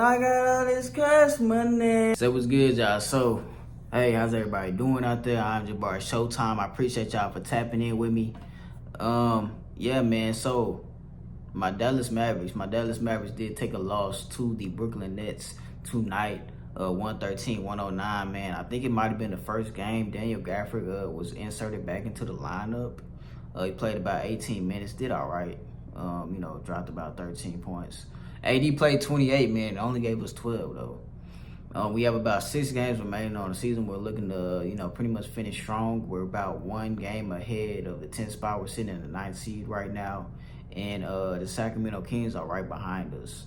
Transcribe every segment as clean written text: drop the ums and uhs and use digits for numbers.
I got all this cash money. So what's good, y'all? So, hey, how's everybody doing out there? I'm Jabbar Showtime. I appreciate y'all for tapping in with me. Yeah, man. So, my Dallas Mavericks did take a loss to the Brooklyn Nets tonight, 113-109, man. I think it might have been the first game Daniel Gafford was inserted back into the lineup. He played about 18 minutes, did all right. Dropped about 13 points. AD played 28, man. Only gave us 12, though. We have about 6 games remaining on the season. We're looking to, pretty much finish strong. We're about 1 game ahead of the 10th spot. We're sitting in the 9th seed right now. And the Sacramento Kings are right behind us.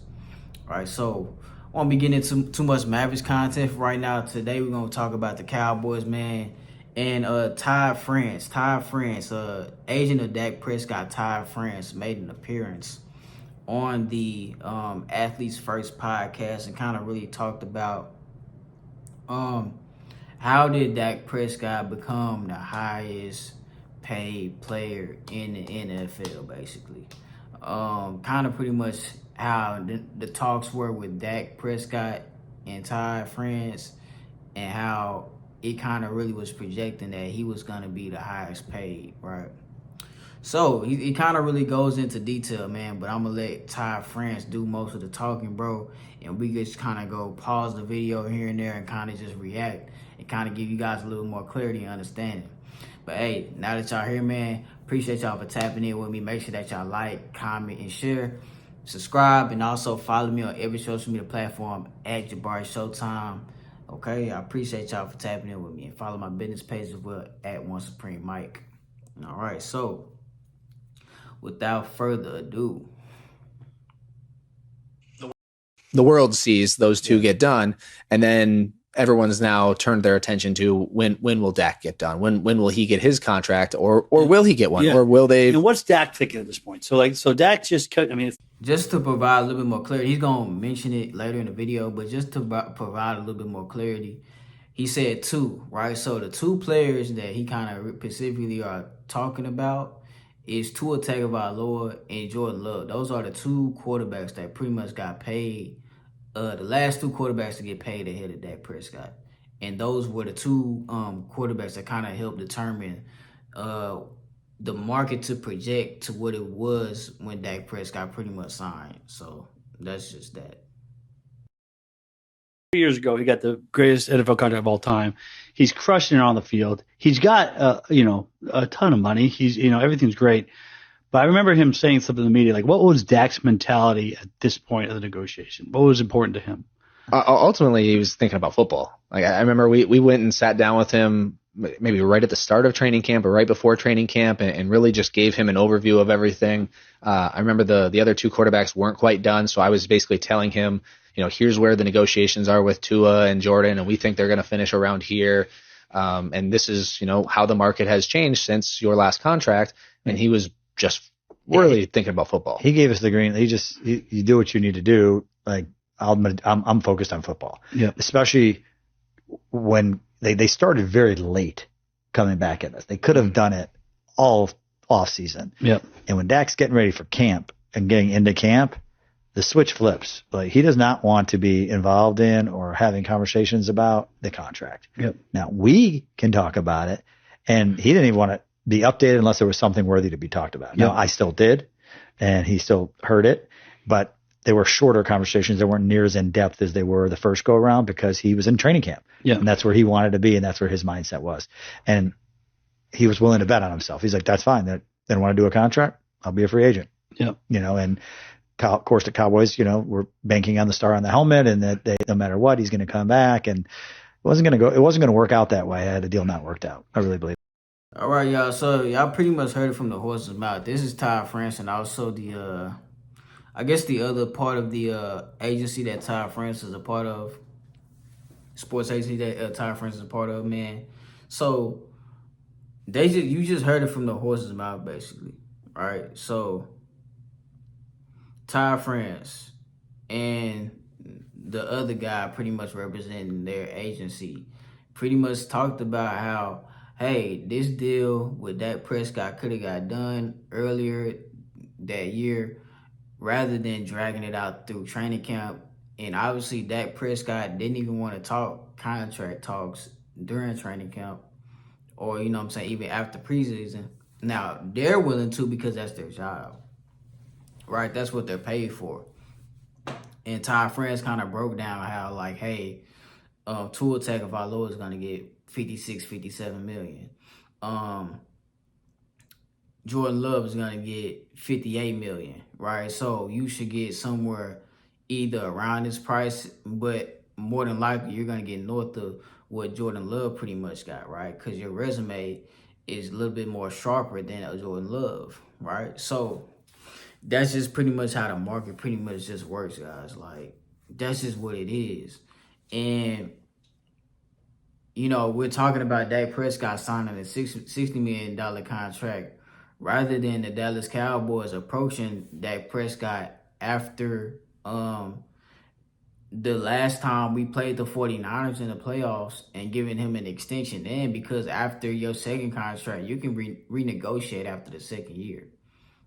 All right, so I won't be getting into too much Mavericks content right now. Today, we're going to talk about the Cowboys, man. And Ty France, agent of Dak Prescott, Ty France, made an appearance on the Athletes First podcast and kind of really talked about how did Dak Prescott become the highest paid player in the NFL, basically. Kind of pretty much how the talks were with Dak Prescott and Ty France, and how it kind of really was projecting that he was going to be the highest paid, right? So he kind of really goes into detail, man, but I'm going to let Ty France do most of the talking, bro, and we just kind of go pause the video here and there and kind of just react and kind of give you guys a little more clarity and understanding. But hey, now that y'all here, man, appreciate y'all for tapping in with me. Make sure that y'all like, comment, and share. Subscribe, and also follow me on every social media platform at Jabari Showtime. Okay, I appreciate y'all for tapping in with me, and follow my business page as well at One Supreme Mike. All right, so without further ado, the world sees those two get done, and then everyone's now turned their attention to when will Dak get done? When will he get his contract, or will he get one, or will they? And what's Dak thinking at this point? So Dak just cut. I mean, just to provide a little bit more clarity, he's gonna mention it later in the video, but just to provide a little bit more clarity, he said 2, right? So the 2 players that he kind of specifically are talking about is Tua Tagovailoa and Jordan Love. Those are the 2 quarterbacks that pretty much got paid. The last 2 quarterbacks to get paid ahead of Dak Prescott. And those were the 2 quarterbacks that kind of helped determine the market to project to what it was when Dak Prescott pretty much signed. So that's just that. 3 years ago, he got the greatest NFL contract of all time. He's crushing it on the field. He's got, a ton of money. He's, everything's great. But I remember him saying something to the media, like, what was Dak's mentality at this point of the negotiation? What was important to him? Ultimately, he was thinking about football. Like, I remember we went and sat down with him maybe right at the start of training camp or right before training camp, and really just gave him an overview of everything. I remember the other 2 quarterbacks weren't quite done, so I was basically telling him, here's where the negotiations are with Tua and Jordan, and we think they're going to finish around here. And this is, how the market has changed since your last contract. And he was just really thinking about football. He gave us the green. You do what you need to do. Like, I'm focused on football. Yeah. Especially when they started very late coming back at us. They could have done it all off season. Yeah. And when Dak's getting ready for camp and getting into camp, the switch flips. Like, he does not want to be involved in or having conversations about the contract. Yep. Now, we can talk about it, and he didn't even want to be updated unless there was something worthy to be talked about. Yep. Now, I still did, and he still heard it, but they were shorter conversations. They weren't near as in depth as they were the first go around, because he was in training camp. Yeah. And that's where he wanted to be, and that's where his mindset was. And he was willing to bet on himself. He's like, that's fine. They don't want to do a contract. I'll be a free agent. Yeah. And of course the Cowboys, were banking on the star on the helmet, and that no matter what, he's going to come back, and it wasn't going to work out that way. I had the deal not worked out. I really believe. All right, y'all. So y'all pretty much heard it from the horse's mouth. This is Ty France, and also the other part of the agency that Ty France is a part of, sports agency that Ty France is a part of, man. So you just heard it from the horse's mouth, basically. All right, so Ty France and the other guy pretty much representing their agency pretty much talked about how, hey, this deal with Dak Prescott could have got done earlier that year rather than dragging it out through training camp And obviously, Dak Prescott didn't even want to talk contract talks during training camp or, you know what I'm saying, even after preseason. Now, they're willing to because that's their job, right? That's what they're paid for. And Ty France kind of broke down how, like, hey, Tua Tagovailoa is going to get 56, 57 million. Jordan Love is going to get 58 million, right? So you should get somewhere either around this price, but more than likely you're going to get north of what Jordan Love pretty much got, right? Because your resume is a little bit more sharper than a Jordan Love, right? So that's just pretty much how the market pretty much just works, guys. Like, that's just what it is. And, you know, we're talking about Dak Prescott signing a $60 million contract rather than the Dallas Cowboys approaching Dak Prescott after the last time we played the 49ers in the playoffs and giving him an extension then, because after your second contract, you can renegotiate after the second year.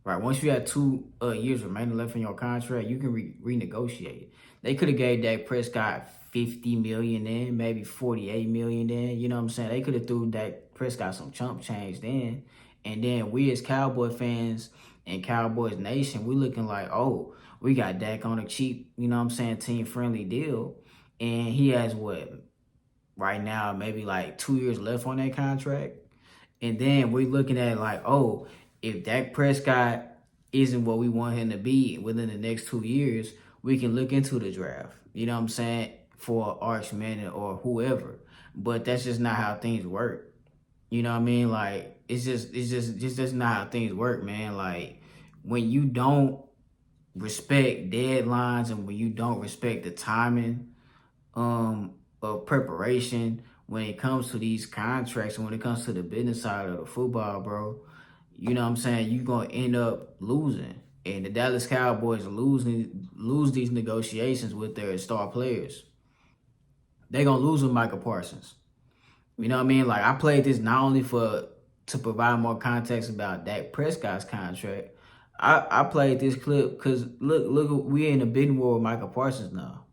Right, once you have 2 years remaining left in your contract, you can renegotiate. They could have gave Dak Prescott $50 million then, maybe $48 million then. You know what I'm saying? They could have threw Dak Prescott some chump change then. And then we as Cowboy fans and Cowboys Nation, we looking like, oh, we got Dak on a cheap, you know what I'm saying, team-friendly deal. And he has what, right now, maybe like 2 years left on that contract. And then we're looking at like, oh, if Dak Prescott isn't what we want him to be within the next 2 years, we can look into the draft. You know what I'm saying? For Arch Manning or whoever. But that's just not how things work. You know what I mean? Like, it's just not how things work, man. Like, when you don't respect deadlines and when you don't respect the timing of preparation when it comes to these contracts and when it comes to the business side of the football, bro, you know what I'm saying, you're going to end up losing. And the Dallas Cowboys lose these negotiations with their star players. They're going to lose with Micah Parsons. You know what I mean? Like, I played this not only to provide more context about Dak Prescott's contract. I played this clip because, look, we're in a bidding war with Micah Parsons now.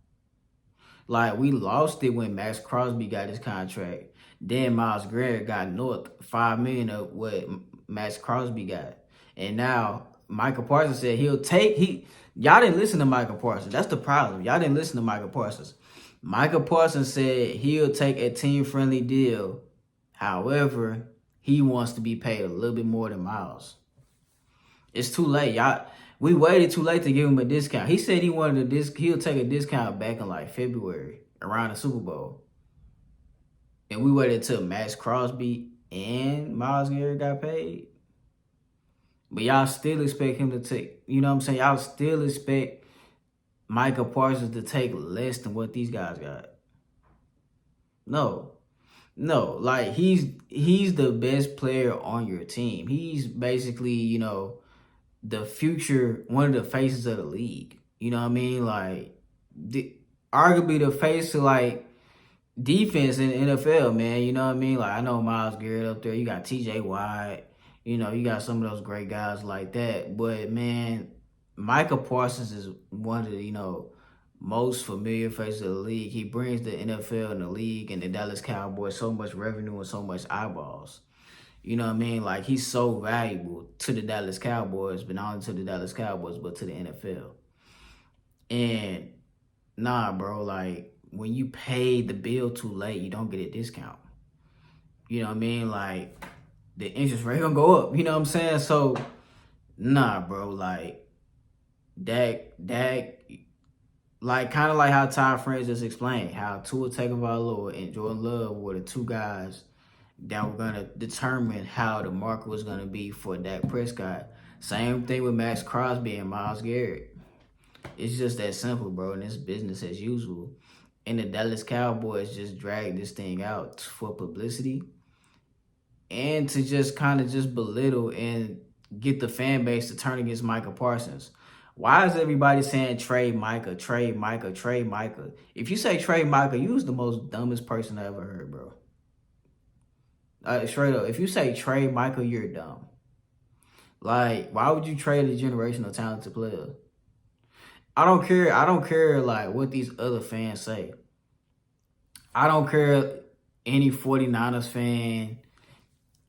Like, we lost it when Max Crosby got his contract. Then Myles Garrett got north $5 million of what Max Crosby got. And now Micah Parsons said y'all didn't listen to Micah Parsons. That's the problem. Y'all didn't listen to Micah Parsons. Micah Parsons said he'll take a team-friendly deal. However, he wants to be paid a little bit more than Myles. It's too late, y'all. We waited too late to give him a discount. He said he'll take a discount back in like February around the Super Bowl. And we waited till Max Crosby and Myles Garrett got paid. But y'all still expect him to take, you know what I'm saying? Y'all still expect Micah Parsons to take less than what these guys got. No, like he's the best player on your team. He's basically, you know, the future, one of the faces of the league. You know what I mean? Like, arguably the face of like defense in the NFL, man. You know what I mean? Like, I know Myles Garrett up there. You got TJ Watt. You know, you got some of those great guys like that. But, man, Micah Parsons is one of the, you know, most familiar faces of the league. He brings the NFL and the league and the Dallas Cowboys so much revenue and so much eyeballs. You know what I mean? Like, he's so valuable to the Dallas Cowboys, but not only to the Dallas Cowboys, but to the NFL. And, nah, bro, like, when you pay the bill too late, you don't get a discount. You know what I mean? Like, the interest rate gonna go up. You know what I'm saying? So, nah, bro, like, Dak, like, kind of like how Ty France just explained, how Tua Tagovailoa and Jordan Love were the two guys that were going to determine how the market was going to be for Dak Prescott. Same thing with Max Crosby and Myles Garrett. It's just that simple, bro, and it's business as usual. And the Dallas Cowboys just dragged this thing out for publicity and to just kind of just belittle and get the fan base to turn against Micah Parsons. Why is everybody saying trade Micah, trade Micah, trade Micah? If you say trade Micah, you was the most dumbest person I ever heard, bro. Straight up, if you say trade Micah, you're dumb. Like, why would you trade a generational talented player? I don't care like what these other fans say. I don't care any 49ers fan,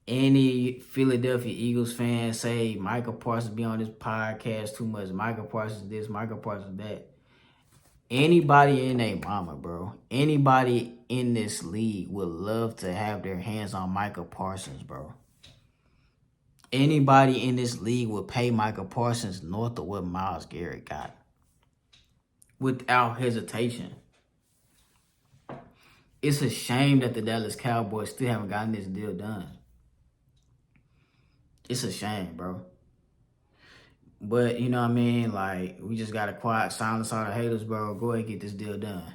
any Philadelphia Eagles fan say Micah Parsons be on this podcast too much. Micah Parsons this, Micah Parsons that. Anybody in their mama, bro. Anybody in this league would love to have their hands on Micah Parsons, bro. Anybody in this league would pay Micah Parsons north of what Myles Garrett got. Without hesitation. It's a shame that the Dallas Cowboys still haven't gotten this deal done. It's a shame, bro. But, you know what I mean? Like, we just got to quiet, silence all the haters, bro. Go ahead and get this deal done.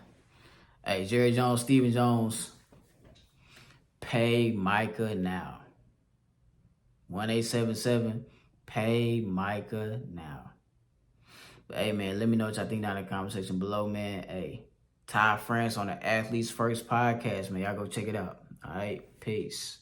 Hey, Jerry Jones, Stephen Jones, pay Micah now. 1877, pay Micah now. But, hey, man, let me know what y'all think down in the comment section below, man. Hey, Ty France on the Athletes First podcast, man. Y'all go check it out. All right, peace.